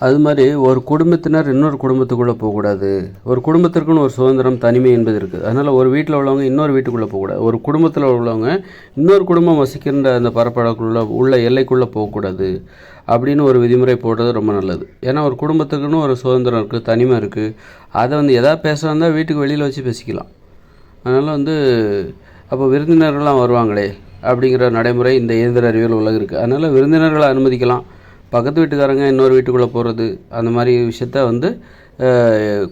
அது மாதிரி ஒரு குடும்பத்தினர் இன்னொரு குடும்பத்துக்குள்ளே போகக்கூடாது. ஒரு குடும்பத்திற்குன்னு ஒரு சுதந்திரம், தனிமை என்பது இருக்குது. அதனால் ஒரு வீட்டில் உள்ளவங்க இன்னொரு வீட்டுக்குள்ளே போகக்கூடாது. ஒரு குடும்பத்தில் உள்ளவங்க இன்னொரு குடும்பம் வசிக்கின்ற அந்த பரப்பளவுக்குள்ளே உள்ள எல்லைக்குள்ளே போகக்கூடாது அப்படின்னு ஒரு விதிமுறை போடுறது ரொம்ப நல்லது. ஏன்னா ஒரு குடும்பத்துக்குன்னு ஒரு சுதந்திரம் இருக்குது, தனிமை இருக்குது. அதை எதாவது பேசுகிறதா வீட்டுக்கு வெளியில் வச்சு பேசிக்கலாம். அதனால் அப்போ விருந்தினர்கள்லாம் வருவாங்களே அப்படிங்கிற நடைமுறை இந்த இயந்திர அறிவியல் உலகம் இருக்குது. அதனால் விருந்தினர்களை அனுமதிக்கலாம். பக்கத்து வீட்டுக்காரங்க இன்னொரு வீட்டுக்குள்ளே போகிறது அந்த மாதிரி விஷயத்த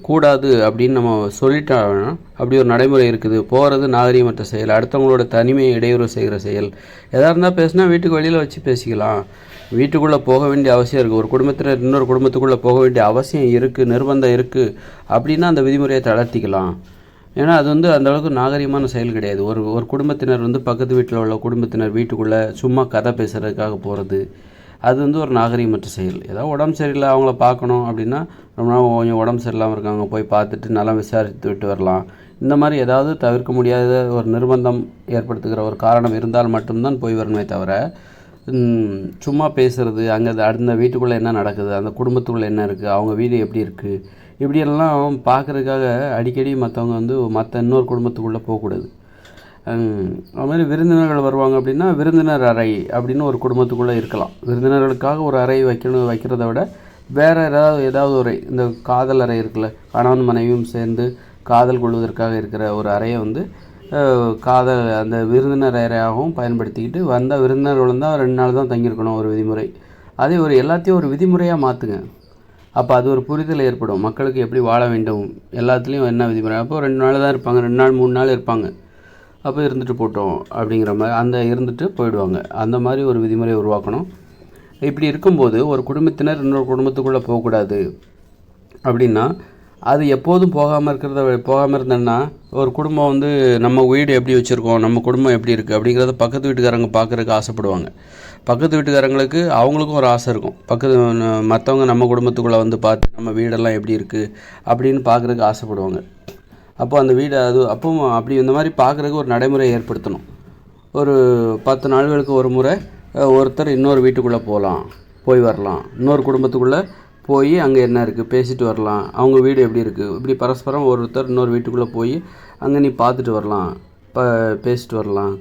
கூடாது அப்படின்னு நம்ம சொல்லிட்டோம்னா, அப்படி ஒரு நடைமுறை இருக்குது. போகிறது நாகரீகமற்ற செயல், அடுத்தவங்களோட தனிமையை இடையூறு செய்கிற செயல். எதாக இருந்தால் பேசினா வீட்டுக்கு வெளியில் வச்சு பேசிக்கலாம். வீட்டுக்குள்ளே போக வேண்டிய அவசியம் இருக்குது. ஒரு குடும்பத்தினர் இன்னொரு குடும்பத்துக்குள்ளே போக வேண்டிய அவசியம் இருக்குது, நிர்பந்தம் இருக்குது அப்படின்னா அந்த விதிமுறையை தளர்த்திக்கலாம். ஏன்னா அது அந்தளவுக்கு நாகரீகமான செயல் கிடையாது. ஒரு குடும்பத்தினர் பக்கத்து வீட்டில் உள்ள குடும்பத்தினர் வீட்டுக்குள்ளே சும்மா கதை பேசுகிறதுக்காக போகிறது, அது ஒரு நாகரீகமற்ற செயல். ஏதாவது உடம்பு சரியில்லை, அவங்கள பார்க்கணும் அப்படின்னா ரொம்ப நாள் கொஞ்சம் உடம்பு சரியில்லாமல் இருக்காங்க, போய் பார்த்துட்டு நல்லா விசாரித்து விட்டு வரலாம். இந்த மாதிரி ஏதாவது தவிர்க்க முடியாத ஒரு நிர்பந்தம் ஏற்படுத்துகிற ஒரு காரணம் இருந்தால் மட்டும்தான் போய் வரணுமே தவிர, சும்மா பேசுகிறது, அங்கே அந்த வீட்டுக்குள்ளே என்ன நடக்குது, அந்த குடும்பத்துக்குள்ளே என்ன இருக்குது, அவங்க வீடு எப்படி இருக்குது, இப்படியெல்லாம் பார்க்குறதுக்காக அடிக்கடி மற்றவங்க மற்ற இன்னொரு குடும்பத்துக்குள்ளே போகக்கூடாது. அது மாதிரி விருந்தினர்கள் வருவாங்க அப்படின்னா விருந்தினர் அறை அப்படின்னு ஒரு குடும்பத்துக்குள்ளே இருக்கலாம். விருந்தினர்களுக்காக ஒரு அறை வைக்கிறத விட வேறு ஏதாவது ஒரு இந்த காதல் அறை இருக்குல்ல, கணவன் மனைவியும் சேர்ந்து காதல் கொள்வதற்காக இருக்கிற ஒரு அறையை காதல் அந்த விருந்தினர் அறையாகவும் பயன்படுத்திக்கிட்டு வந்த விருந்தினர்கள் தான் 2 நாள் தான் தங்கியிருக்கணும் ஒரு விதிமுறை. அதே எல்லாத்தையும் ஒரு விதிமுறையாக மாற்றுங்க. அப்போ அது ஒரு புரிதல் ஏற்படும். மக்களுக்கு எப்படி வாழ வேண்டும், எல்லாத்துலேயும் என்ன விதிமுறை. அப்போ 2 நாள் தான் இருப்பாங்க, 2 நாள் 3 நாள் இருப்பாங்க. அப்போ இருந்துட்டு போட்டோம் அப்படிங்கிற மாதிரி இருந்துட்டு போயிடுவாங்க. அந்த மாதிரி ஒரு விதிமுறை உருவாக்கணும். இப்படி இருக்கும்போது ஒரு குடும்பத்தினர் இன்னொரு குடும்பத்துக்குள்ளே போகக்கூடாது அப்படின்னா, அது எப்போதும் போகாமல் இருந்தேன்னா ஒரு குடும்பம் நம்ம வீடு எப்படி வச்சுருக்கோம், நம்ம குடும்பம் எப்படி இருக்குது அப்படிங்கிறத பக்கத்து வீட்டுக்காரங்க பார்க்குறதுக்கு ஆசைப்படுவாங்க. பக்கத்து வீட்டுக்காரங்களுக்கு அவங்களுக்கும் ஒரு ஆசை இருக்கும். மற்றவங்க நம்ம குடும்பத்துக்குள்ளே பார்த்து நம்ம வீடெல்லாம் எப்படி இருக்குது அப்படின்னு பார்க்குறதுக்கு ஆசைப்படுவாங்க. அப்போ அந்த வீடு அப்பவும் அப்படி இந்த மாதிரி பார்க்குறதுக்கு ஒரு நடைமுறை ஏற்படுத்தணும். ஒரு 10 நாள்களுக்கு ஒரு முறை ஒருத்தர் இன்னொரு வீட்டுக்குள்ளே போய் வரலாம். இன்னொரு குடும்பத்துக்குள்ளே போய் அங்கே என்ன இருக்குது பேசிட்டு வரலாம், அவங்க வீடு எப்படி இருக்குது, இப்படி பரஸ்பரம் ஒருத்தர் இன்னொரு வீட்டுக்குள்ளே போய் அங்கே நீ பார்த்துட்டு வரலாம், பேசிட்டு வரலாம்.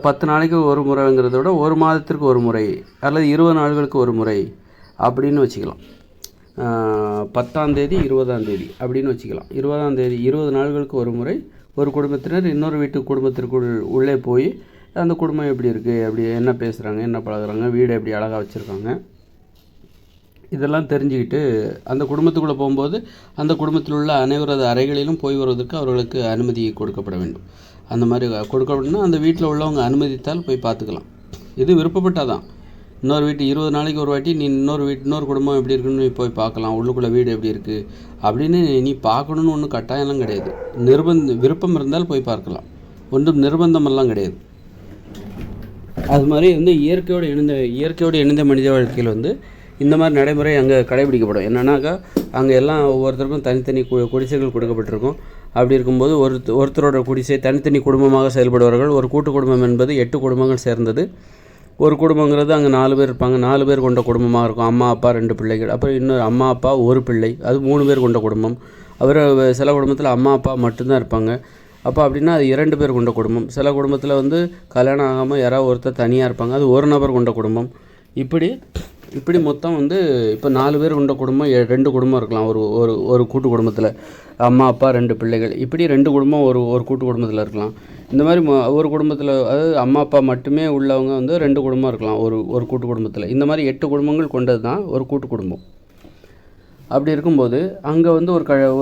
10 நாளைக்கு ஒரு முறைங்கிறத விட 1 மாதத்திற்கு ஒரு முறை அல்லது 20 நாள்களுக்கு ஒரு முறை அப்படின்னு வச்சுக்கலாம். 10ஆம் தேதி 20ஆம் தேதி அப்படின்னு வச்சுக்கலாம். 20ஆம் தேதி 20 நாள்களுக்கு ஒரு முறை ஒரு குடும்பத்தினர் இன்னொரு குடும்பத்திற்குள் உள்ளே போய் அந்த குடும்பம் எப்படி இருக்குது, எப்படி என்ன பேசுகிறாங்க, என்ன பழகுறாங்க, வீடு எப்படி அழகாக வச்சுருக்காங்க, இதெல்லாம் தெரிஞ்சுக்கிட்டு அந்த குடும்பத்துக்குள்ளே போகும்போது அந்த குடும்பத்தில் உள்ள அனைவரது அறைகளிலும் போய் வருவதற்கு அவர்களுக்கு அனுமதி கொடுக்கப்பட வேண்டும். அந்த மாதிரி கொடுக்கப்படணும்னா அந்த வீட்டில் உள்ளவங்க அனுமதித்தால் போய் பார்த்துக்கலாம். இது விருப்பப்பட்டால் தான். இன்னொரு வீட்டு 20 நாளைக்கு ஒரு வாட்டி நீ இன்னொரு குடும்பம் எப்படி இருக்குன்னு நீ போய் பார்க்கலாம், உள்ளுக்குள்ளே வீடு எப்படி இருக்குது அப்படின்னு நீ பார்க்கணுன்னு ஒன்றும் கட்டாயம்லாம் கிடையாது. விருப்பம் இருந்தால் போய் பார்க்கலாம், ஒன்றும் நிர்பந்தமெல்லாம் கிடையாது. அது மாதிரி இயற்கையோடு இணைந்த மனித வாழ்க்கையில் இந்த மாதிரி நடைமுறை அங்கே கடைபிடிக்கப்படும். என்னன்னாக்கா அங்கே எல்லாம் ஒவ்வொருத்தருக்கும் தனித்தனி குடிசைகள் கொடுக்கப்பட்டிருக்கும். அப்படி இருக்கும்போது ஒருத்தரோட குடிசை தனித்தனி குடும்பமாக செயல்படுவார்கள். ஒரு கூட்டு குடும்பம் என்பது 8 குடும்பங்கள் சேர்ந்தது. ஒரு குடும்பங்கிறது அங்கே 4 பேர் இருப்பாங்க. 4 பேர் கொண்ட குடும்பமாக இருக்கும். அம்மா அப்பா 2 பிள்ளைகள், அப்புறம் இன்னொரு அம்மா அப்பா ஒரு பிள்ளை, அது 3 பேர் கொண்ட குடும்பம். சில குடும்பத்தில் அம்மா அப்பா மட்டும்தான் இருப்பாங்க. அப்போ அப்படின்னா அது 2 பேர் கொண்ட குடும்பம். சில குடும்பத்தில் கல்யாணம் ஆகாமல் யாராவது ஒருத்தர் தனியாக இருப்பாங்க, அது ஒரு நபர் கொண்ட குடும்பம். இப்படி மொத்தம் இப்போ 4 பேர் கொண்ட குடும்பம், 2 குடும்பம் இருக்கலாம் ஒரு கூட்டு குடும்பத்தில். அம்மா அப்பா 2 பிள்ளைகள், இப்படி 2 குடும்பம் ஒரு கூட்டு குடும்பத்தில் இருக்கலாம். இந்த மாதிரி ஒரு குடும்பத்தில் அதாவது அம்மா அப்பா மட்டுமே உள்ளவங்க 2 குடும்பம் இருக்கலாம் ஒரு கூட்டு குடும்பத்தில். இந்த மாதிரி 8 குடும்பங்கள் கொண்டது தான் ஒரு கூட்டு குடும்பம். அப்படி இருக்கும்போது அங்கே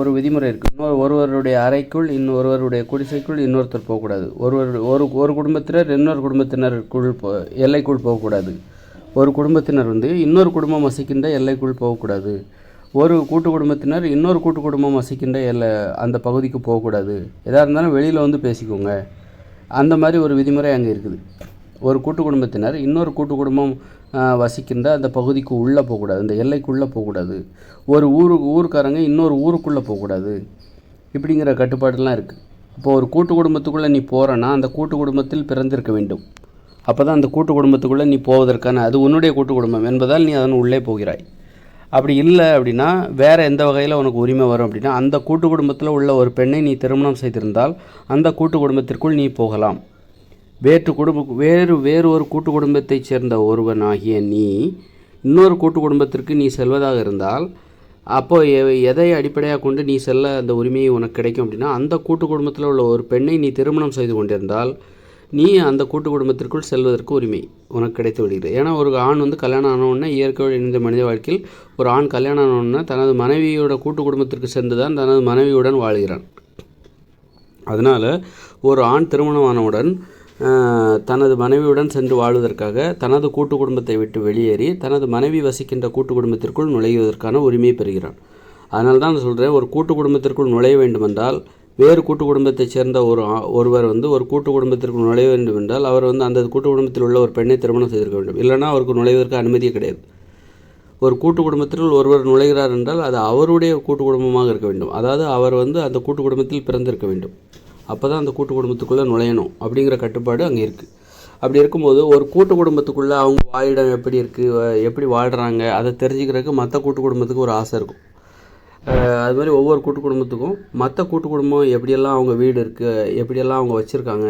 ஒரு விதிமுறை இருக்குது. ஒருவருடைய அறைக்குள் ஒருவருடைய குடிசைக்குள் இன்னொருத்தர் போகக்கூடாது. ஒரு குடும்பத்தினர் இன்னொரு குடும்பத்தினருக்குள் எல்லைக்குள் போகக்கூடாது. ஒரு குடும்பத்தினர் இன்னொரு குடும்பம் வசிக்கின்ற எல்லைக்குள் போகக்கூடாது. ஒரு கூட்டு குடும்பத்தினர் இன்னொரு கூட்டு குடும்பம் வசிக்கின்ற அந்த பகுதிக்கு போகக்கூடாது. எதாக இருந்தாலும் வெளியில் பேசிக்கோங்க. அந்த மாதிரி ஒரு விதிமுறை அங்கே இருக்குது. ஒரு கூட்டு குடும்பத்தினர் இன்னொரு கூட்டு குடும்பம் வசிக்கின்ற அந்த பகுதிக்கு உள்ளே போகக்கூடாது, அந்த எல்லைக்குள்ளே போகக்கூடாது. ஒரு ஊருக்காரங்க இன்னொரு ஊருக்குள்ளே போகக்கூடாது. இப்படிங்கிற கட்டுப்பாடுலாம் இருக்குது. இப்போது ஒரு கூட்டு குடும்பத்துக்குள்ளே நீ போகிறன்னா அந்த கூட்டு குடும்பத்தில் பிறந்திருக்க வேண்டும். அப்போ தான் அந்த கூட்டு குடும்பத்துக்குள்ளே நீ போவதற்கான அது உன்னுடைய கூட்டு குடும்பம் என்பதால் நீ அதன் உள்ளே போகிறாய். அப்படி இல்லை அப்படின்னா வேறு எந்த வகையில் உனக்கு உரிமை வரும் அப்படின்னா, அந்த கூட்டு குடும்பத்தில் உள்ள ஒரு பெண்ணை நீ திருமணம் செய்திருந்தால் அந்த கூட்டு குடும்பத்திற்குள் நீ போகலாம். வேறு ஒரு கூட்டு குடும்பத்தைச் சேர்ந்த ஒருவனாகிய நீ இன்னொரு கூட்டு குடும்பத்திற்கு நீ செல்வதாக இருந்தால், அப்போது எதை அடிப்படையாக கொண்டு நீ செல்ல அந்த உரிமையை உனக்கு கிடைக்கும் அப்படின்னா, அந்த கூட்டு குடும்பத்தில் உள்ள ஒரு பெண்ணை நீ திருமணம் செய்து கொண்டிருந்தால் நீ அந்த கூட்டு குடும்பத்திற்குள் செல்வதற்கு உரிமை உனக்கு கிடைத்து விடுகிறது. ஏன்னா ஒரு ஆண் வந்து கல்யாணம் ஆனவுடனே, இயற்கையோடு இணைந்த மனித வாழ்க்கையில் ஒரு ஆண் கல்யாணம் ஆனவுடனே தனது மனைவியோட கூட்டு குடும்பத்திற்கு சென்று தான் தனது மனைவியுடன் வாழ்கிறான். அதனால் ஒரு ஆண் திருமணமானவுடன் தனது மனைவியுடன் சென்று வாழ்வதற்காக தனது கூட்டு குடும்பத்தை விட்டு வெளியேறி தனது மனைவி வசிக்கின்ற கூட்டு குடும்பத்திற்குள் நுழைவதற்கான உரிமையை பெறுகிறான். அதனால தான் நான் சொல்கிறேன், ஒரு கூட்டு குடும்பத்திற்குள் நுழைய வேண்டுமென்றால், வேறு கூட்டு குடும்பத்தைச் சேர்ந்த ஒருவர் வந்து ஒரு கூட்டு குடும்பத்திற்குள் நுழைய வேண்டும் என்றால் அவர் வந்து அந்த கூட்டு குடும்பத்தில் உள்ள ஒரு பெண்ணை திருமணம் செய்திருக்க வேண்டும். இல்லைனா அவருக்கு நுழைவதற்கு அனுமதியே கிடையாது. ஒரு கூட்டு குடும்பத்தில் ஒருவர் நுழைகிறார் என்றால் அது அவருடைய கூட்டு குடும்பமாக இருக்க வேண்டும். அதாவது அவர் வந்து அந்த கூட்டு குடும்பத்தில் பிறந்திருக்க வேண்டும். அப்போ தான் அந்த கூட்டு குடும்பத்துக்குள்ளே நுழையணும் அப்படிங்கிற கட்டுப்பாடு அங்கே இருக்குது. அப்படி இருக்கும்போது ஒரு கூட்டு குடும்பத்துக்குள்ளே அவங்க வாழிடம் எப்படி இருக்குது, எப்படி வாழ்கிறாங்க, அதை தெரிஞ்சுக்கிறதுக்கு மற்ற கூட்டு குடும்பத்துக்கு ஒரு ஆசை இருக்கும். அது மாதிரி ஒவ்வொரு கூட்டு குடும்பத்துக்கும் மற்ற கூட்டு குடும்பம் எப்படியெல்லாம் அவங்க வீடு இருக்குது, எப்படியெல்லாம் அவங்க வச்சுருக்காங்க.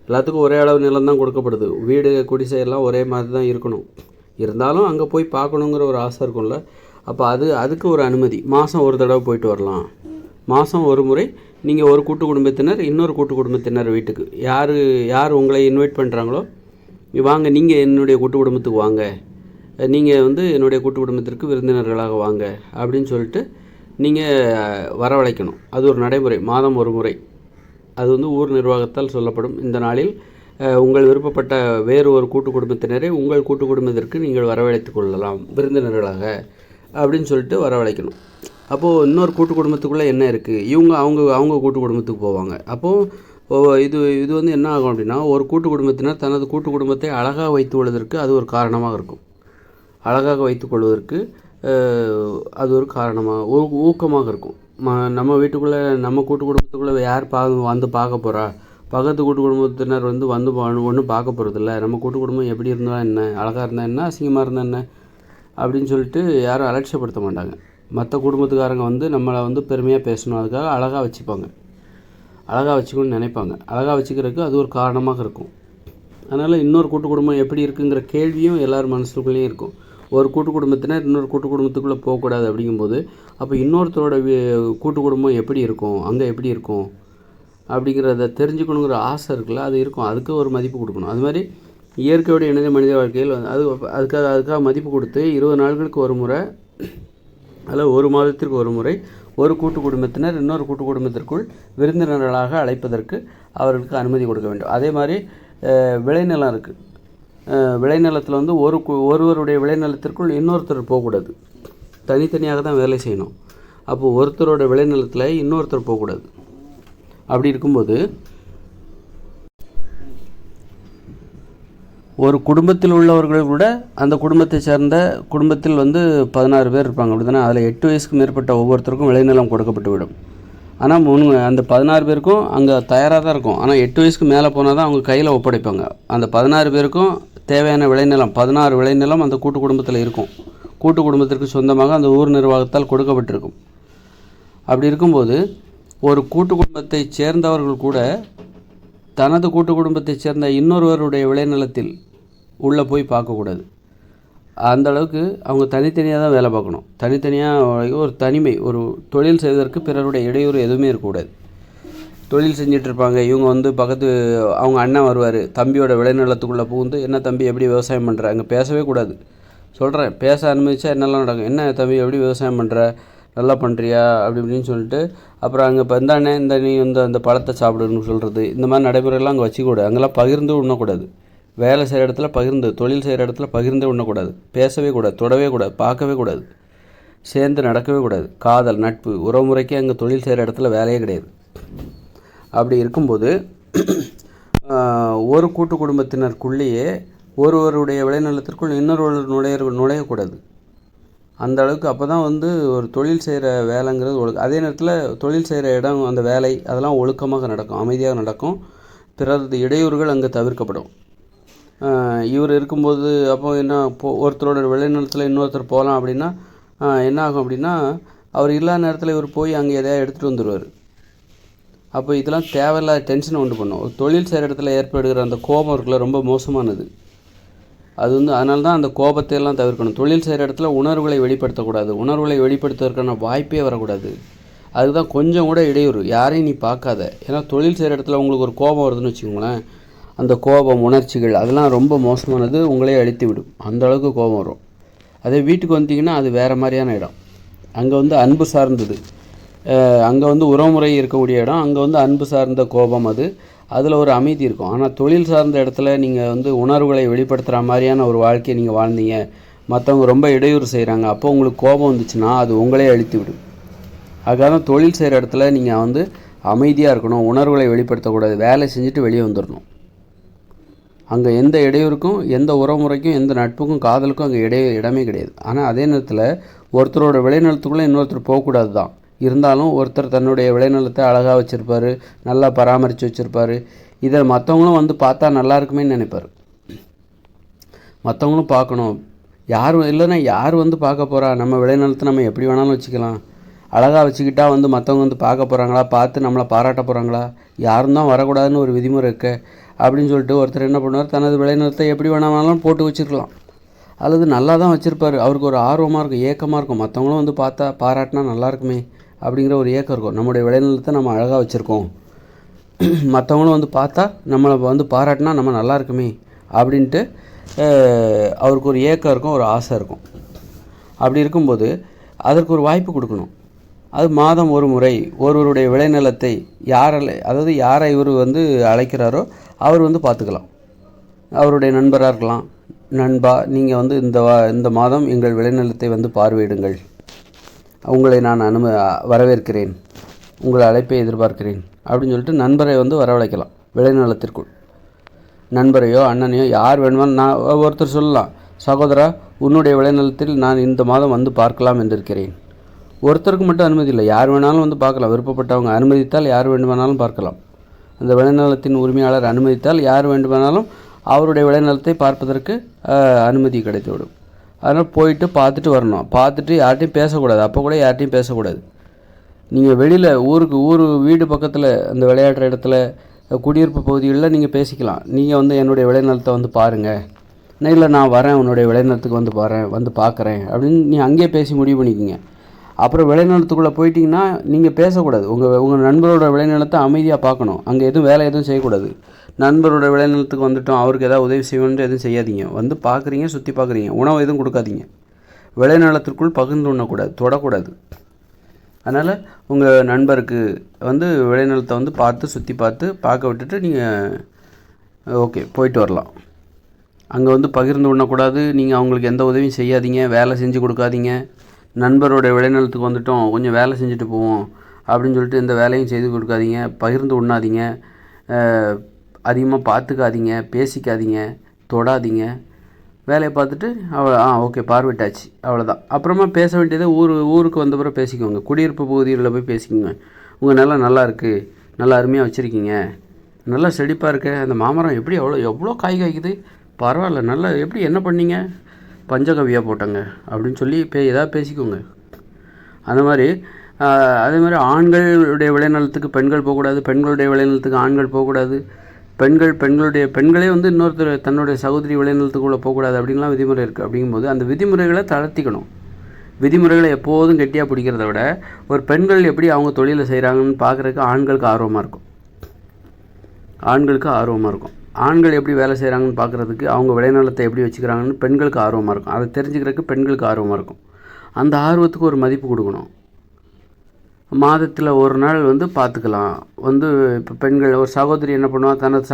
எல்லாத்துக்கும் ஒரே அளவு நிலம் தான் கொடுக்கப்படுது. வீடு குடிசை எல்லாம் ஒரே மாதிரி தான் இருக்கணும். இருந்தாலும் அங்கே போய் பார்க்கணுங்கிற ஒரு ஆசை இருக்கும்ல. அப்போ அதுக்கு ஒரு அனுமதி. மாதம் ஒரு தடவை போயிட்டு வரலாம். மாதம் ஒரு முறை நீங்கள் ஒரு கூட்டு குடும்பத்தினர் இன்னொரு கூட்டு குடும்பத்தினர் வீட்டுக்கு யார் உங்களை இன்வைட் பண்ணுறாங்களோ, வாங்க நீங்கள் என்னுடைய கூட்டு குடும்பத்துக்கு வாங்க, நீங்கள் வந்து என்னுடைய கூட்டு குடும்பத்திற்கு விருந்தினர்களாக வாங்க அப்படின்னு சொல்லிட்டு நீங்கள் வரவழைக்கணும். அது ஒரு நடைமுறை. மாதம் ஒரு முறை. அது வந்து ஊர் நிர்வாகத்தால் சொல்லப்படும். இந்த நாளில் உங்கள் விருப்பப்பட்ட வேறு ஒரு கூட்டு குடும்பத்தினரை உங்கள் கூட்டு குடும்பத்திற்கு நீங்கள் வரவழைத்து கொள்ளலாம் விருந்தினர்களாக அப்படின்னு சொல்லிட்டு வரவழைக்கணும். அப்போது இன்னொரு கூட்டு குடும்பத்துக்குள்ளே என்ன இருக்குது, அவங்க கூட்டு குடும்பத்துக்கு போவாங்க. அப்போது இது வந்து என்ன ஆகும் அப்படின்னா, ஒரு கூட்டு குடும்பத்தினர் தனது கூட்டு குடும்பத்தை அழகாக வைத்து கொள்வதற்கு அது ஒரு காரணமாக இருக்கும். அழகாக வைத்து கொள்வதற்கு அது ஒரு காரணமாக ஊக்கமாக இருக்கும். நம்ம வீட்டுக்குள்ளே நம்ம கூட்டு குடும்பத்துக்குள்ளே யார் வந்து பார்க்க போகிறா, பக்கத்து கூட்டு குடும்பத்தினர் வந்து ஒன்றும் பார்க்க போகிறதில்ல. நம்ம கூட்டு குடும்பம் எப்படி இருந்தால் என்ன, அழகாக இருந்தால் என்ன, அசிங்கமாக இருந்தால் என்ன அப்படின்னு சொல்லிட்டு யாரும் அலட்சியப்படுத்த மாட்டாங்க. மற்ற குடும்பத்துக்காரங்க வந்து நம்மளை வந்து பெருமையாக பேசணும், அதுக்காக அழகாக வச்சுப்பாங்க, அழகாக வச்சுக்கணும்னு நினைப்பாங்க. அழகாக வச்சுக்கிறதுக்கு அது ஒரு காரணமாக இருக்கும். அதனால் இன்னொரு கூட்டு குடும்பம் எப்படி இருக்குங்கிற கேள்வியும் எல்லோரும் மனசுக்குள்ளேயும் இருக்கும். ஒரு கூட்டு குடும்பத்தினர் இன்னொரு கூட்டு குடும்பத்துக்குள்ளே போகக்கூடாது அப்படிங்கும்போது, அப்போ இன்னொருத்தரோட கூட்டு குடும்பம் எப்படி இருக்கும், அங்கே எப்படி இருக்கும் அப்படிங்கிறத தெரிஞ்சுக்கணுங்கிற ஆசை இருக்குல்ல, அது இருக்கும். அதுக்கு ஒரு மதிப்பு கொடுக்கணும். அது மாதிரி இயற்கையோடு இணைந்த மனித வாழ்க்கையில் அதுக்காக மதிப்பு கொடுத்து 20 நாட்களுக்கு ஒரு முறை, அதில் ஒரு மாதத்திற்கு ஒரு முறை ஒரு கூட்டு குடும்பத்தினர் இன்னொரு கூட்டு குடும்பத்திற்குள் விருந்தினர்களாக அழைப்பதற்கு அவர்களுக்கு அனுமதி கொடுக்க வேண்டும். அதே மாதிரி விளைநிலம் இருக்குது. விளைநிலத்தில் வந்து ஒருவருடைய விளைநிலத்திற்குள் இன்னொருத்தர் போகக்கூடாது. தனித்தனியாக தான் வேலை செய்யணும். அப்போது ஒருத்தரோட விளைநிலத்தில் இன்னொருத்தர் போகக்கூடாது. அப்படி இருக்கும்போது ஒரு குடும்பத்தில் உள்ளவர்கள் கூட அந்த குடும்பத்தை சேர்ந்த குடும்பத்தில் வந்து 16 பேர் இருப்பாங்க அப்படி தானே. அதில் 8 வயசுக்கு மேற்பட்ட ஒவ்வொருத்தருக்கும் விளைநிலம் கொடுக்கப்பட்டு விடும். ஆனால் அந்த 16 பேருக்கும் அங்கே தயாராக தான் இருக்கும். ஆனால் 8 வயசுக்கு மேலே போனால் தான் அவங்க கையில் ஒப்படைப்பாங்க. அந்த 16 பேருக்கும் தேவையான விளைநிலம் 16 விளைநிலம் அந்த கூட்டு குடும்பத்தில் இருக்கும். கூட்டு குடும்பத்திற்கு சொந்தமாக அந்த ஊர் நிர்வாகத்தால் கொடுக்கப்பட்டிருக்கும். அப்படி இருக்கும்போது ஒரு கூட்டு குடும்பத்தை சேர்ந்தவர்கள் கூட தனது கூட்டு குடும்பத்தை சேர்ந்த இன்னொருவருடைய விளைநிலத்தில் உள்ளே போய் பார்க்கக்கூடாது. அந்த அளவுக்கு அவங்க தனித்தனியாக தான் வேலை பார்க்கணும். தனித்தனியாக ஒரு தனிமை, ஒரு தொழில் செய்வதற்கு பிறருடைய இடையூறு எதுவுமே இருக்கக்கூடாது. தொழில் செஞ்சிட்ருப்பாங்க. இவங்க வந்து அவங்க அண்ணன் வருவார், தம்பியோட விளைநிலத்துக்குள்ளே புகுந்து, என்ன தம்பி எப்படி விவசாயம் பண்ணுற, அங்கே பேசவே கூடாது. சொல்கிறேன், பேச அனுமதிச்சா என்னெல்லாம் நடக்கும். என்ன தம்பி எப்படி விவசாயம் பண்ணுற, நல்லா பண்ணுறியா அப்படி இப்படின்னு சொல்லிட்டு, அப்புறம் அங்கே இப்போ இந்த நீ வந்து அந்த பழத்தை சாப்பிடுன்னு சொல்கிறது, இந்த மாதிரி நடைமுறையெல்லாம் அங்கே வச்சுக்கூடாது. அங்கெல்லாம் பகிர்ந்து உண்ணக்கூடாது. வேலை செய்கிற இடத்துல பகிர்ந்து, தொழில் செய்கிற இடத்துல பகிர்ந்து உண்ணக்கூடாது. பேசவே கூடாது, தொடவே கூடாது, பார்க்கவே கூடாது, சேர்ந்து நடக்கவே கூடாது. காதல், நட்பு, உறவுமுறைக்கே அங்கே தொழில் செய்கிற இடத்துல வேலையே கிடையாது. அப்படி இருக்கும்போது ஒரு கூட்டு குடும்பத்தினருக்குள்ளேயே ஒருவருடைய விளைநிலத்திற்குள் இன்னொருவர் நுழையக்கூடாது. அந்த அளவுக்கு. அப்போ தான் வந்து ஒரு தொழில் செய்கிற வேலைங்கிறது அதே நேரத்தில் தொழில் செய்கிற இடம், அந்த வேலை அதெல்லாம் ஒழுக்கமாக நடக்கும், அமைதியாக நடக்கும். பிறரது இடையூறுகள் அங்கே தவிர்க்கப்படும். இவர் இருக்கும்போது அப்போ என்ன, ஒருத்தரோட விளைநிலத்தில் இன்னொருத்தர் போகலாம் அப்படின்னா என்ன ஆகும் அப்படின்னா, அவர் இல்லாத நேரத்தில் இவர் போய் அங்கே எதையா எடுத்துகிட்டு வந்துடுவார். அப்போ இதெல்லாம் தேவையில்லாத டென்ஷனை உண்டு பண்ணும். ஒரு தொழில் செய்கிற இடத்துல ஏற்படுகிற அந்த கோபம் இருக்குல்ல, ரொம்ப மோசமானது. அது வந்து அதனால தான் அந்த கோபத்தை எல்லாம் தவிர்க்கணும். தொழில் செய்கிற இடத்துல உணர்வுகளை வெளிப்படுத்தக்கூடாது. உணர்வுகளை வெளிப்படுத்துவதற்கான வாய்ப்பே வரக்கூடாது. அதுதான் கொஞ்சம் கூட இடையூறு. யாரையும் நீ பார்க்காத. ஏன்னா தொழில் செய்கிற இடத்துல உங்களுக்கு ஒரு கோபம் வருதுன்னு வச்சுக்கோங்களேன், அந்த கோபம், உணர்ச்சிகள் அதெல்லாம் ரொம்ப மோசமானது. உங்களே அழித்து விடும். அந்த அளவுக்கு கோபம் வரும். அதே வீட்டுக்கு வந்தீங்கன்னா அது வேறு மாதிரியான இடம். அங்கே வந்து அன்பு சார்ந்தது. அங்கே வந்து உறவுமுறை இருக்கக்கூடிய இடம். அங்கே வந்து அன்பு சார்ந்த கோபம் அது. அதில் ஒரு அமைதி இருக்கும். ஆனால் தொழில் சார்ந்த இடத்துல நீங்கள் வந்து உணர்வுகளை வெளிப்படுத்துகிற மாதிரியான ஒரு வாழ்க்கையை நீங்கள் வாழ்ந்தீங்க, மற்றவங்க ரொம்ப இடையூறு செய்கிறாங்க, அப்போ உங்களுக்கு கோபம் வந்துச்சுன்னா அது உங்களே அழித்து விடும். அதுக்காக தான் தொழில் செய்கிற இடத்துல நீங்கள் வந்து அமைதியாக இருக்கணும், உணர்வுகளை வெளிப்படுத்தக்கூடாது, வேலை செஞ்சுட்டு வெளியே வந்துடணும். அங்கே எந்த இடையூறுக்கும், எந்த உறவுமுறைக்கும், எந்த நட்புக்கும், காதலுக்கும் அங்கே இடமே கிடையாது. ஆனால் அதே நேரத்தில் ஒருத்தரோட விளைநிலத்துக்குள்ளே இன்னொருத்தர் போகக்கூடாது தான். இருந்தாலும் ஒருத்தர் தன்னுடைய விளைநிலத்தை அழகாக வச்சுருப்பார், நல்லா பராமரித்து வச்சுருப்பார். இதை மற்றவங்களும் வந்து பார்த்தா நல்லா இருக்குமே நினைப்பார். மற்றவங்களும் பார்க்கணும். யார் இல்லைன்னா யார் வந்து பார்க்க போகிறா? நம்ம விளைநிலத்தை நம்ம எப்படி வேணாலும் வச்சுக்கலாம். அழகாக வச்சுக்கிட்டா வந்து மற்றவங்க வந்து பார்க்க போகிறாங்களா, பார்த்து நம்மளை பாராட்ட போகிறாங்களா? யாரும் தான் வரக்கூடாதுன்னு ஒரு விதிமுறை இருக்க அப்படின்னு சொல்லிட்டு ஒருத்தர் என்ன பண்ணுவார், தனது விளைநிலத்தை எப்படி வேணாலும் போட்டு வச்சுருக்கலாம். அல்லது நல்லா தான் வச்சுருப்பார். அவருக்கு ஒரு ஆர்வமாக இருக்கும், ஏக்கமாக இருக்கும். மற்றவங்களும் வந்து பார்த்தா பாராட்டினா நல்லா இருக்குமே அப்படிங்கிற ஒரு ஏக்கம் இருக்கும். நம்முடைய விளைநிலத்தை நம்ம அழகாக வச்சுருக்கோம், மற்றவங்களும் வந்து பார்த்தா நம்மளை வந்து பாராட்டினா நம்ம நல்லா இருக்குமே அப்படின்ட்டு அவருக்கு ஒரு ஏக்கம் இருக்கும், ஒரு ஆசை இருக்கும். அப்படி இருக்கும்போது அதற்கு ஒரு வாய்ப்பு கொடுக்கணும். அது மாதம் ஒரு முறை ஒருவருடைய விளைநிலத்தை அதாவது யாரை இவர் வந்து அழைக்கிறாரோ அவர் வந்து பார்த்துக்கலாம். அவருடைய நண்பராக இருக்கலாம். நண்பா, நீங்கள் வந்து இந்த மாதம் எங்கள் விளைநிலத்தை வந்து பார்வையிடுங்கள், உங்களை நான் வரவேற்கிறேன், உங்களை அழைப்பை எதிர்பார்க்கிறேன் அப்படின்னு சொல்லிட்டு நண்பரை வந்து வரவழைக்கலாம் விளைநிலத்திற்குள். நண்பரையோ அண்ணனையோ யார் வேணுமாலும் நான் ஒருத்தர் சொல்லலாம், சகோதரா உன்னுடைய விளைநிலத்தில் நான் இந்த மாதம் வந்து பார்க்கலாம் என்றிருக்கிறேன். ஒருத்தருக்கு மட்டும் அனுமதி இல்லை, யார் வேணாலும் வந்து பார்க்கலாம். விருப்பப்பட்டவங்க அனுமதித்தால் யார் வேண்டுமானாலும் பார்க்கலாம். அந்த விளைநிலத்தின் உரிமையாளர் அனுமதித்தால் யார் வேண்டுமானாலும் அவருடைய விளைநிலத்தை பார்ப்பதற்கு அனுமதி கிடைத்துவிடும். அதனால் போயிட்டு பார்த்துட்டு வரணும். பார்த்துட்டு யார்ட்டையும் பேசக்கூடாது. அப்போ கூட யார்ட்டையும் பேசக்கூடாது. நீங்கள் வெளியில் வீடு பக்கத்தில் அந்த விளையாடுற இடத்துல குடியிருப்பு பகுதிகளில் நீங்கள் பேசிக்கலாம். நீங்கள் வந்து என்னுடைய விளைநிலத்தை வந்து பாருங்கள், இல்லை நான் வரேன் உன்னுடைய விளைநிலத்துக்கு வந்து பார்க்குறேன் அப்படின்னு நீ அங்கேயே பேசி முடிவு பண்ணிக்கோங்க. அப்புறம் விளைநிலத்துக்குள்ளே போயிட்டிங்கன்னா நீங்கள் பேசக்கூடாது. உங்கள் நண்பரோட விளைநிலத்தை அமைதியாக பார்க்கணும். அங்கே வேலை எதுவும் செய்யக்கூடாது. நண்பரோட விளைநிலத்துக்கு வந்துட்டோம், அவருக்கு ஏதாவது உதவி செய்யணுன்ட்டு எதுவும் செய்யாதீங்க. வந்து பார்க்குறீங்க, சுற்றி பார்க்குறீங்க, உணவு எதுவும் கொடுக்காதீங்க. விளைநிலத்திற்குள் பகிர்ந்து உண்ணக்கூடாது, தொடக்கூடாது. அதனால் உங்கள் நண்பருக்கு வந்து விளைநிலத்தை வந்து சுற்றி பார்க்க விட்டுட்டு நீங்கள் ஓகே போயிட்டு வரலாம். அங்கே வந்து பகிர்ந்து உண்ணக்கூடாது. நீங்கள் அவங்களுக்கு எந்த உதவியும் செய்யாதீங்க, வேலை செஞ்சு கொடுக்காதீங்க. நண்பரோட விளைநிலத்துக்கு வந்துட்டோம், கொஞ்சம் வேலை செஞ்சுட்டு போவோம் அப்படின்னு சொல்லிட்டு எந்த வேலையும் செய்து கொடுக்காதீங்க. பகிர்ந்து உண்ணாதீங்க, அதிகமாக பார்த்துக்காதீங்க, பேசிக்காதீங்க, தொடாதீங்க. வேலையை பார்த்துட்டு ஓகே பார்வையிட்டாச்சு, அவ்வளோதான். அப்புறமா பேச வேண்டியதை ஊருக்கு வந்த பிறகு பேசிக்கோங்க. குடியிருப்பு பகுதிகளில் போய் பேசிக்கோங்க. உங்கள் நிலம் நல்லா இருக்குது, நல்லா அருமையாக வச்சுருக்கீங்க, நல்லா செழிப்பாக இருக்க, அந்த மாமரம் எப்படி எவ்வளோ காய் காய்க்குது, பரவாயில்ல, நல்லா எப்படி என்ன பண்ணீங்க, பஞ்சகவியாக போட்டாங்க அப்படின்னு சொல்லி ஏதாவது பேசிக்கோங்க. அந்த மாதிரி அதே மாதிரி ஆண்களுடைய விளைநிலத்துக்கு பெண்கள் போகக்கூடாது, பெண்களுடைய விளைநிலத்துக்கு ஆண்கள் போகக்கூடாது. பெண்களே வந்து இன்னொருத்தர் தன்னுடைய சகோதரி விளைநிலத்துக்குள்ளே போகக்கூடாது அப்படின்லாம் விதிமுறை இருக்குது. அப்படிங்கும்போது அந்த விதிமுறைகளை தளர்த்திக்கணும். விதிமுறைகளை எப்போதும் கெட்டியாக பிடிக்கிறத விட ஒரு பெண்கள் எப்படி அவங்க தொழிலை செய்கிறாங்கன்னு பார்க்குறதுக்கு ஆண்களுக்கு ஆர்வமாக இருக்கும். ஆண்கள் எப்படி வேலை செய்கிறாங்கன்னு பார்க்குறதுக்கு, அவங்க விளைநிலத்தை எப்படி வச்சுக்கிறாங்கன்னு பெண்களுக்கு ஆர்வமாக இருக்கும். அதை தெரிஞ்சுக்கிறதுக்கு பெண்களுக்கு ஆர்வமாக இருக்கும். அந்த ஆர்வத்துக்கு ஒரு மதிப்பு கொடுக்கணும். மாதத்தில் ஒரு நாள் வந்து பார்த்துக்கலாம். வந்து இப்போ பெண்கள் ஒரு சகோதரி என்ன பண்ணுவாள், தனது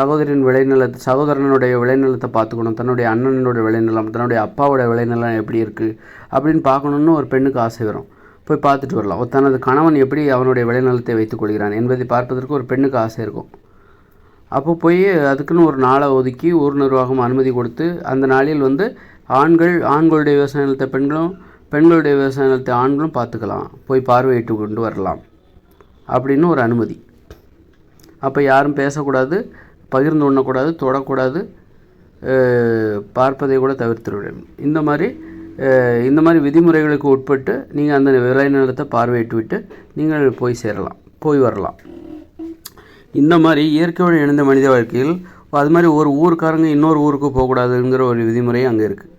சகோதரனுடைய விளைநிலத்தை பார்த்துக்கணும். தன்னுடைய அண்ணனுடைய விளைநிலம், தன்னுடைய அப்பாவோட விளைநிலம் எப்படி இருக்குது அப்படின்னு பார்க்கணுன்னு ஒரு பெண்ணுக்கு ஆசை வரும். போய் பார்த்துட்டு வரலாம். தனது கணவன் எப்படி அவனுடைய விளைநிலத்தை வைத்துக் கொள்கிறான் என்பதை பார்ப்பதற்கு ஒரு பெண்ணுக்கு ஆசை இருக்கும். அப்போ போய் அதுக்குன்னு ஒரு நாளை ஒதுக்கி ஊர் நிர்வாகம் அனுமதி கொடுத்து அந்த நாளில் வந்து ஆண்களுடைய விவசாய நிலத்தை பெண்களுடைய விவசாய நிலத்தை ஆண்களும் பார்த்துக்கலாம், போய் பார்வையிட்டு கொண்டு வரலாம் அப்படின்னு ஒரு அனுமதி. அப்போ யாரும் பேசக்கூடாது, பகிர்ந்து உண்ணக்கூடாது, தொடக்கூடாது, பார்ப்பதை கூட தவிர்த்து விடணும். இந்த மாதிரி இந்த மாதிரி விதிமுறைகளுக்கு உட்பட்டு நீங்கள் அந்த விளைநிலத்தை பார்வையிட்டு விட்டு நீங்கள் போய் வரலாம். இந்த மாதிரி இயற்கையோடு இணைந்த மனித வாழ்க்கையில் அது மாதிரி ஒரு ஊருக்காரங்க இன்னொரு ஊருக்கு போகக்கூடாதுங்கிற ஒரு விதிமுறை அங்கே இருக்குது.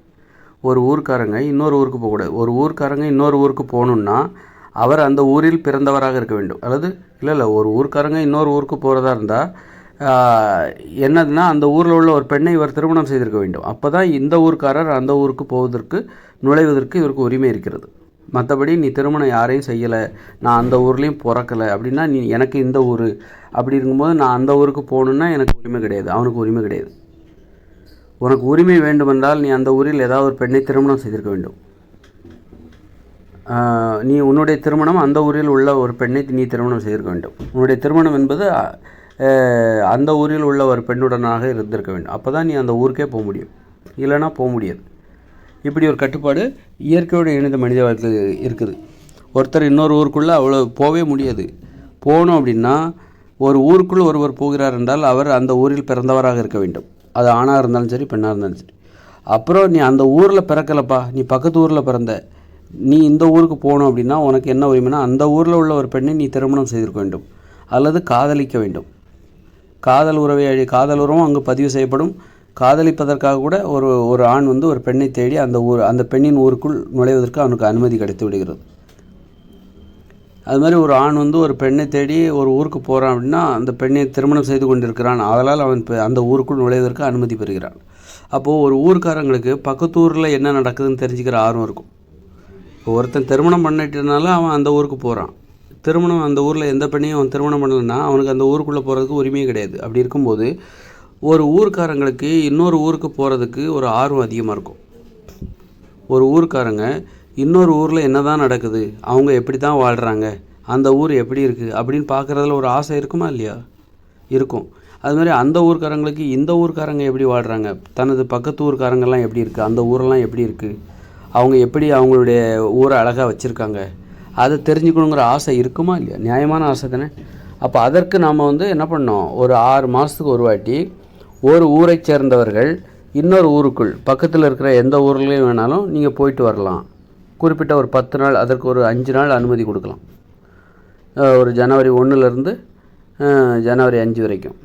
ஒரு ஊருக்காரங்க இன்னொரு ஊருக்கு போகக்கூடாது. ஒரு ஊருக்காரங்க இன்னொரு ஊருக்கு போகணுன்னா அவர் அந்த ஊரில் பிறந்தவராக இருக்க வேண்டும். அல்லது இல்லை ஒரு ஊருக்காரங்க இன்னொரு ஊருக்கு போகிறதா இருந்தால் என்னதுன்னா அந்த ஊரில் உள்ள ஒரு பெண்ணை இவர் திருமணம் செய்திருக்க வேண்டும். அப்போ தான் இந்த ஊர்க்காரர் அந்த ஊருக்கு நுழைவதற்கு இவருக்கு உரிமை இருக்கிறது. மற்றபடி நீ திருமணம் யாரையும் செய்யலை, நான் அந்த ஊர்லேயும் பிறக்கலை அப்படின்னா நீ எனக்கு இந்த ஊர் அப்படி இருக்கும்போது நான் அந்த ஊருக்கு போகணுன்னா எனக்கு உரிமை கிடையாது, அவனுக்கு உரிமை கிடையாது. உனக்கு உரிமை வேண்டுமென்றால் நீ அந்த ஊரில் ஏதாவது ஒரு பெண்ணை திருமணம் செய்திருக்க வேண்டும். நீ உன்னுடைய திருமணம் அந்த ஊரில் உள்ள ஒரு பெண்ணை நீ திருமணம் செய்திருக்க வேண்டும். உன்னுடைய திருமணம் என்பது அந்த ஊரில் உள்ள ஒரு பெண்ணுடனாக இருந்திருக்க வேண்டும். அப்போ தான் நீ அந்த ஊருக்கே போக முடியும், இல்லைனா போக முடியாது. இப்படி ஒரு கட்டுப்பாடு இயற்கையோடு இணைந்த மனித வாழ்க்கை இருக்குது. ஒருத்தர் இன்னொரு ஊருக்குள்ளே அவ்வளோ போகவே முடியாது. போகணும் அப்படின்னா ஒரு ஊருக்குள்ளே ஒருவர் போகிறார் என்றால் அவர் அந்த ஊரில் பிறந்தவராக இருக்க வேண்டும். அது ஆணாக இருந்தாலும் சரி பெண்ணாக இருந்தாலும் சரி. அப்புறம் நீ அந்த ஊரில் பிறக்கலப்பா, நீ பக்கத்து ஊரில் பிறந்த, நீ இந்த ஊருக்கு போகணும் அப்படின்னா உனக்கு என்ன உரிமைனா அந்த ஊரில் உள்ள ஒரு பெண்ணை நீ திருமணம் செய்திருக்க வேண்டும் அல்லது காதலிக்க வேண்டும். காதல் உறவும் அங்கு பதிவு செய்யப்படும். காதலிப்பதற்காக கூட ஒரு ஆண் ஒரு பெண்ணை தேடி அந்த பெண்ணின் ஊருக்குள் நுழைவதற்கு அவனுக்கு அனுமதி கிடைத்து விடுகிறது. அது மாதிரி ஒரு ஆண் ஒரு பெண்ணை தேடி ஒரு ஊருக்கு போகிறான் அப்படின்னா அந்த பெண்ணை திருமணம் செய்து கொண்டிருக்கிறான். அதனால் அவன் அந்த ஊருக்குள் நுழைவதற்கு அனுமதி பெறுகிறான். அப்போது ஒரு ஊருக்காரங்களுக்கு பக்கத்து ஊரில் என்ன நடக்குதுன்னு தெரிஞ்சுக்கிற ஆர்வம் இருக்கும். இப்போ ஒருத்தன் திருமணம் பண்ணிட்டனால அவன் அந்த ஊருக்கு போகிறான். திருமணம் அந்த ஊரில் எந்த பெண்ணையும் அவன் திருமணம் பண்ணலைன்னா அவனுக்கு அந்த ஊருக்குள்ளே போகிறதுக்கு உரிமையே கிடையாது. அப்படி இருக்கும்போது ஒரு ஊருக்காரங்களுக்கு இன்னொரு ஊருக்கு போகிறதுக்கு ஒரு ஆர்வம் அதிகமாக இருக்கும். ஒரு ஊருக்காரங்க இன்னொரு ஊரில் என்ன தான் நடக்குது, அவங்க எப்படி தான் வாழ்கிறாங்க, அந்த ஊர் எப்படி இருக்குது அப்படின்னு பார்க்குறதுல ஒரு ஆசை இருக்குமா இல்லையா? இருக்கும். அதுமாதிரி அந்த ஊருக்காரங்களுக்கு இந்த ஊருக்காரங்க எப்படி வாழ்கிறாங்க, தனது பக்கத்து ஊருக்காரங்கெல்லாம் எப்படி இருக்குது, அந்த ஊரெல்லாம் எப்படி இருக்குது, அவங்க எப்படி அவங்களுடைய ஊரை அழகாக வச்சுருக்காங்க, அதை தெரிஞ்சுக்கணுங்கிற ஆசை இருக்குமா இல்லையா? நியாயமான ஆசை தானே. அப்போ அதற்கு நாம் என்ன பண்ணோம், ஒரு 6 மாதத்துக்கு ஒரு வாட்டி ஒரு ஊரை சேர்ந்தவர்கள் இன்னொரு ஊருக்குள் பக்கத்தில் இருக்கிற எந்த ஊர்லேயும் வேணாலும் நீங்கள் போயிட்டு வரலாம். குறிப்பிட்ட ஒரு 10 நாள், அதற்கு ஒரு 5 நாள் அனுமதி கொடுக்கலாம். ஒரு ஜனவரி 1லேருந்து ஜனவரி 5 வரைக்கும்.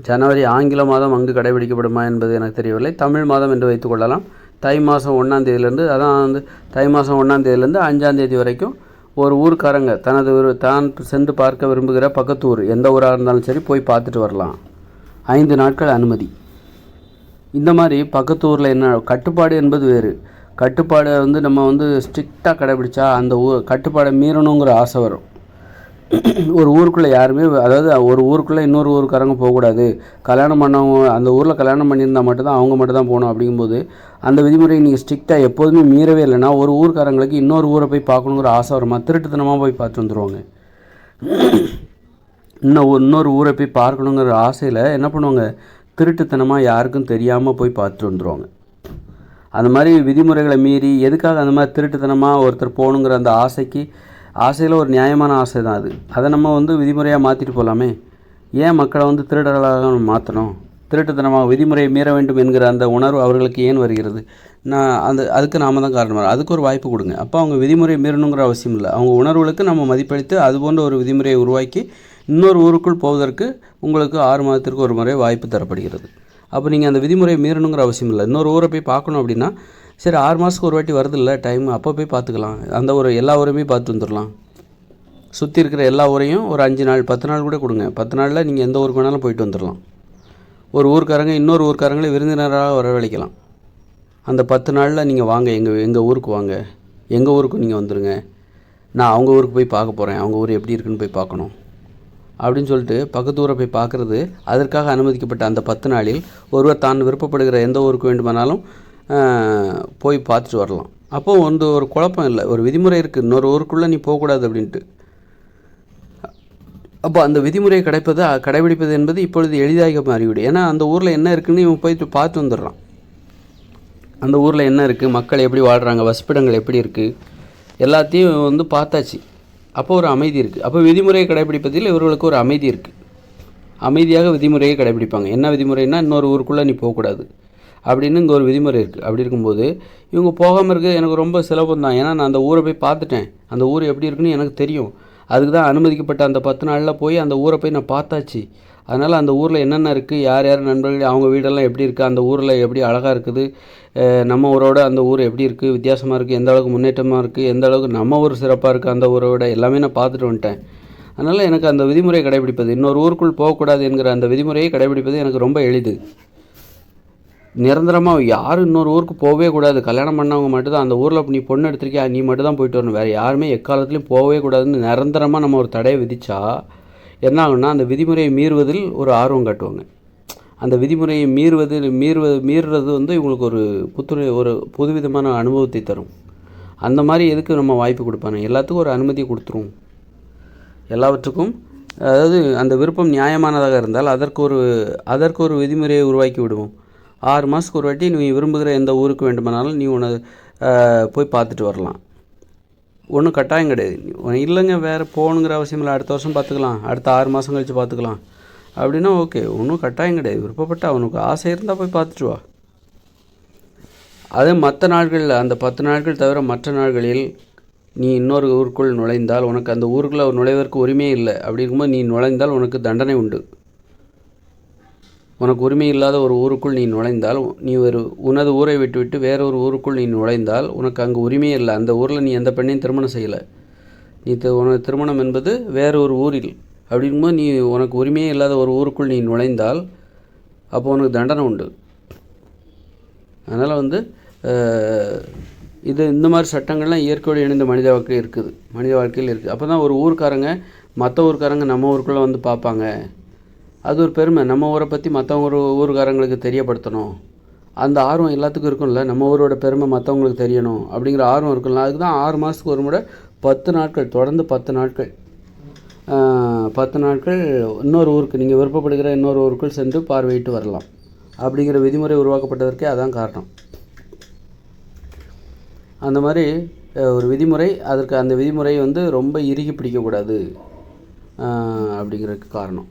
ஜனவரி ஆங்கில மாதம் அங்கு கடைபிடிக்கப்படுமா என்பது எனக்கு தெரியவில்லை. தமிழ் மாதம் என்று வைத்துக்கொள்ளலாம். தை மாதம் 1ஆம் தேதியிலேருந்து தை மாதம் 1ஆம் தேதியிலேருந்து 5ஆம் தேதி வரைக்கும் ஒரு ஊருக்காரங்க தான் சென்று பார்க்க விரும்புகிற பக்கத்து ஊர் எந்த ஊராக இருந்தாலும் சரி போய் பார்த்துட்டு வரலாம். 5 நாட்கள் அனுமதி. இந்த மாதிரி பக்கத்து ஊரில் என்ன கட்டுப்பாடு என்பது வேறு. கட்டுப்பாடை நம்ம ஸ்ட்ரிக்டாக கடைபிடிச்சா அந்த கட்டுப்பாடை மீறணுங்கிற ஆசை வரும். ஒரு ஊருக்குள்ளே யாருமே, அதாவது ஒரு ஊருக்குள்ளே இன்னொரு ஊருக்காரங்க போகக்கூடாது, கல்யாணம் பண்ணவங்க அந்த ஊரில் கல்யாணம் பண்ணியிருந்தால் மட்டும்தான் அவங்க மட்டும் தான் போகணும். அப்படிங்கும்போது அந்த விதிமுறையை நீங்கள் ஸ்ட்ரிக்டாக எப்போதுமே மீறவே இல்லைன்னா ஒரு ஊருக்காரங்களுக்கு இன்னொரு ஊரை போய் பார்க்கணுங்கிற ஆசை வருமா, திருட்டுத்தனமாக போய் பார்த்து வந்துடுவாங்க. இன்னொரு ஊரை போய் பார்க்கணுங்கிற ஆசையில் என்ன பண்ணுவாங்க, திருட்டுத்தனமாக யாருக்கும் தெரியாமல் போய் பார்த்துட்டு வந்துடுவாங்க. அந்த மாதிரி விதிமுறைகளை மீறி எதுக்காக அந்த மாதிரி திருட்டுத்தனமாக ஒருத்தர் போகணுங்கிற அந்த ஆசையில் ஒரு நியாயமான ஆசை தான் அது. அதை நம்ம விதிமுறையாக மாற்றிட்டு போகலாமே. ஏன் மக்களை திருடர்களாக மாற்றணும்? திருட்டுத்தனமாக விதிமுறையை மீற வேண்டும் என்கிற அந்த உணர்வு அவர்களுக்கு ஏன் வருகிறது? அதுக்கு நாம் தான் காரணமாக, அதுக்கு ஒரு வாய்ப்பு கொடுங்க. அப்போ அவங்க விதிமுறையை மீறணுங்கிற அவசியம் இல்லை. அவங்க உணர்வுகளுக்கு நம்ம மதிப்பளித்து அது போன்ற ஒரு விதிமுறையை உருவாக்கி இன்னொரு ஊருக்குள் போவதற்கு உங்களுக்கு 6 மாதத்திற்கு ஒரு முறை வாய்ப்பு தரப்படுகிறது. அப்போ நீங்கள் அந்த விதிமுறையை மீறணுங்கிற அவசியம் இல்லை. இன்னொரு ஊரை போய் பார்க்கணும் அப்படின்னா சரி 6 மாதத்துக்கு ஒரு வாட்டி வருது இல்லை டைம், அப்போ போய் பார்த்துக்கலாம். அந்த எல்லா ஊரையுமே பார்த்து வந்துடலாம். சுற்றி இருக்கிற எல்லா ஊரையும் ஒரு 5 நாள் 10 நாள் கூட கொடுங்க. 10 நாளில் நீங்கள் எந்த ஊருக்கு வேணாலும் போயிட்டு வந்துடலாம். ஒரு ஊருக்காரங்க இன்னொரு ஊருக்காரங்களே விருந்தினராக வரவழைக்கலாம். அந்த 10 நாளில் நீங்கள் வாங்க, எங்கள் ஊருக்கு வாங்க, எங்கள் ஊருக்கு நீங்கள் வந்துடுங்க, நான் அவங்க ஊருக்கு போய் பார்க்க போகிறேன், அவங்க ஊர் எப்படி இருக்குன்னு போய் பார்க்கணும் அப்படின்னு சொல்லிட்டு பக்கத்து ஊரை போய் பார்க்குறது. அதற்காக அனுமதிக்கப்பட்ட அந்த 10 நாளில் ஒருவர் தான் விருப்பப்படுகிற எந்த ஊருக்கு வேண்டுமானாலும் போய் பார்த்துட்டு வரலாம். அப்போது ஒரு குழப்பம் இல்லை, ஒரு விதிமுறை இருக்குது, இன்னொரு ஊருக்குள்ளே நீ போகக்கூடாது அப்படின்ட்டு. அப்போ அந்த விதிமுறையை கடைபிடிப்பது என்பது இப்பொழுது எளிதாக மாறிவிடும். ஏன்னா அந்த ஊரில் என்ன இருக்குதுன்னு இவன் போயிட்டு பார்த்து வந்துடுறான். அந்த ஊரில் என்ன இருக்குது, மக்கள் எப்படி வாழ்கிறாங்க, வசிப்பிடங்கள் எப்படி இருக்குது, எல்லாத்தையும் பார்த்தாச்சு. அப்போ ஒரு அமைதி இருக்குது. அப்போ விதிமுறையை கடைபிடிப்பதில் இவர்களுக்கு ஒரு அமைதி இருக்குது. அமைதியாக விதிமுறையை கடைபிடிப்பாங்க. என்ன விதிமுறைன்னா இன்னொரு ஊருக்குள்ளே நீ போகக்கூடாது. அப்படின்னு இங்கே ஒரு விதிமுறை இருக்குது. அப்படி இருக்கும்போது இவங்க போகாமல் இருக்க எனக்கு ரொம்ப சிரமம் தான். ஏன்னா நான் அந்த ஊரை போய் பார்த்துட்டேன், அந்த ஊர் எப்படி இருக்குன்னு எனக்கு தெரியும். அதுக்கு தான் அனுமதிக்கப்பட்ட அந்த 10 நாளில் போய் அந்த ஊரை போய் நான் பார்த்தாச்சு. அதனால் அந்த ஊரில் என்னென்ன இருக்குது, யார் யார் நண்பர்கள், அவங்க வீடெல்லாம் எப்படி இருக்குது, அந்த ஊரில் எப்படி அழகாக இருக்குது, நம்ம ஊரோட அந்த ஊர் எப்படி இருக்குது, வித்தியாசமாக இருக்குது, எந்த அளவுக்கு முன்னேற்றமாக இருக்குது, எந்த அளவுக்கு நம்ம ஊர் சிறப்பாக இருக்குது அந்த ஊரோட எல்லாமே நான் பார்த்துட்டு வந்துட்டேன். அதனால் எனக்கு அந்த விதிமுறையை கடைபிடிப்பது, இன்னொரு ஊருக்குள் போகக்கூடாது என்கிற அந்த விதிமுறையை கடைபிடிப்பது எனக்கு ரொம்ப எளிது. நிரந்தரமாக யாரும் இன்னொரு ஊருக்கு போகவே கூடாது, கல்யாணம் பண்ணவங்க மட்டும்தான் அந்த ஊரில் நீ பொண்ணு எடுத்திருக்கியா நீ மட்டும் தான் போயிட்டு வரணும், வேறு யாருமே எக்காலத்துலேயும் போகவே கூடாதுன்னு நிரந்தரமாக நம்ம ஒரு தடையை விதித்தா என்ன ஆகுன்னா, அந்த விதிமுறையை மீறுவதில் ஒரு ஆர்வம் காட்டுவாங்க. அந்த விதிமுறையை மீறுறது வந்து இவங்களுக்கு ஒரு புதுவிதமான அனுபவத்தை தரும். அந்த மாதிரி எதுக்கு நம்ம வாய்ப்பு கொடுப்பாங்க, எல்லாத்துக்கும் ஒரு அனுமதி கொடுத்துரும். எல்லாவற்றுக்கும் அதாவது அந்த விருப்பம் நியாயமானதாக இருந்தால் அதற்கு ஒரு விதிமுறையை உருவாக்கி விடுவோம். 6 மாதத்துக்கு ஒரு வாட்டி நீ விரும்புகிற எந்த ஊருக்கு வேண்டுமானாலும் நீ போய் பார்த்துட்டு வரலாம். ஒன்றும் கட்டாயம் கிடையாது. இல்லைங்க வேறு போகணுங்கிற அவசியம் இல்லை, அடுத்த வருஷம் பார்த்துக்கலாம், அடுத்த 6 மாதம் கழித்து பார்த்துக்கலாம் அப்படின்னா ஓகே, ஒன்றும் கட்டாயம் கிடையாது. விருப்பப்பட்ட அவனுக்கு ஆசை இருந்தால் போய் பார்த்துட்டு வா. அதே மற்ற நாட்களில் அந்த 10 நாட்கள் தவிர மற்ற நாட்களில் நீ இன்னொரு ஊருக்குள் நுழைந்தால் உனக்கு அந்த ஊருக்குள்ளே நுழைவதற்கு உரிமையே இல்லை. அப்படி இருக்கும்போது நீ நுழைந்தால் உனக்கு தண்டனை உண்டு. உனக்கு உரிமை இல்லாத ஒரு ஊருக்குள் நீ நுழைந்தால், நீ உனது ஊரை விட்டுவிட்டு வேறொரு ஊருக்குள் நீ நுழைந்தால் உனக்கு அங்கே உரிமையே இல்லை. அந்த ஊரில் நீ எந்த பெண்ணையும் திருமணம் செய்யலை, உனது திருமணம் என்பது வேற ஒரு ஊரில். அப்படி இருக்கும்போது நீ உனக்கு உரிமையே இல்லாத ஒரு ஊருக்குள் நீ நுழைந்தால் அப்போ உனக்கு தண்டனை உண்டு. அதனால் இந்த மாதிரி சட்டங்கள்லாம் இயற்கையோடு இணைந்த மனித வாழ்க்கையில் இருக்குது. அப்போ தான் ஒரு ஊர்க்காரங்க மற்ற ஊர்க்காரங்க நம்ம ஊருக்குள்ளே பார்ப்பாங்க. அது ஒரு பெருமை. நம்ம ஊரை பற்றி மற்றவங்க ஊருக்காரங்களுக்கு தெரியப்படுத்தணும், அந்த ஆர்வம் எல்லாத்துக்கும் இருக்கும்ல. நம்ம ஊரோட பெருமை மற்றவங்களுக்கு தெரியணும் அப்படிங்கிற ஆர்வம் இருக்குல்ல. அதுக்கு தான் 6 மாதத்துக்கு ஒரு முறை 10 நாட்கள் தொடர்ந்து 10 நாட்கள் இன்னொரு ஊருக்கு நீங்கள் விருப்பப்படுகிற இன்னொரு ஊருக்குள் சென்று பார்வையிட்டு வரலாம் அப்படிங்கிற விதிமுறை உருவாக்கப்பட்டதற்கே அதான் காரணம். அந்த மாதிரி ஒரு விதிமுறை, அந்த விதிமுறை ரொம்ப இறுகி பிடிக்கக்கூடாது அப்படிங்கிறதுக்கு காரணம்.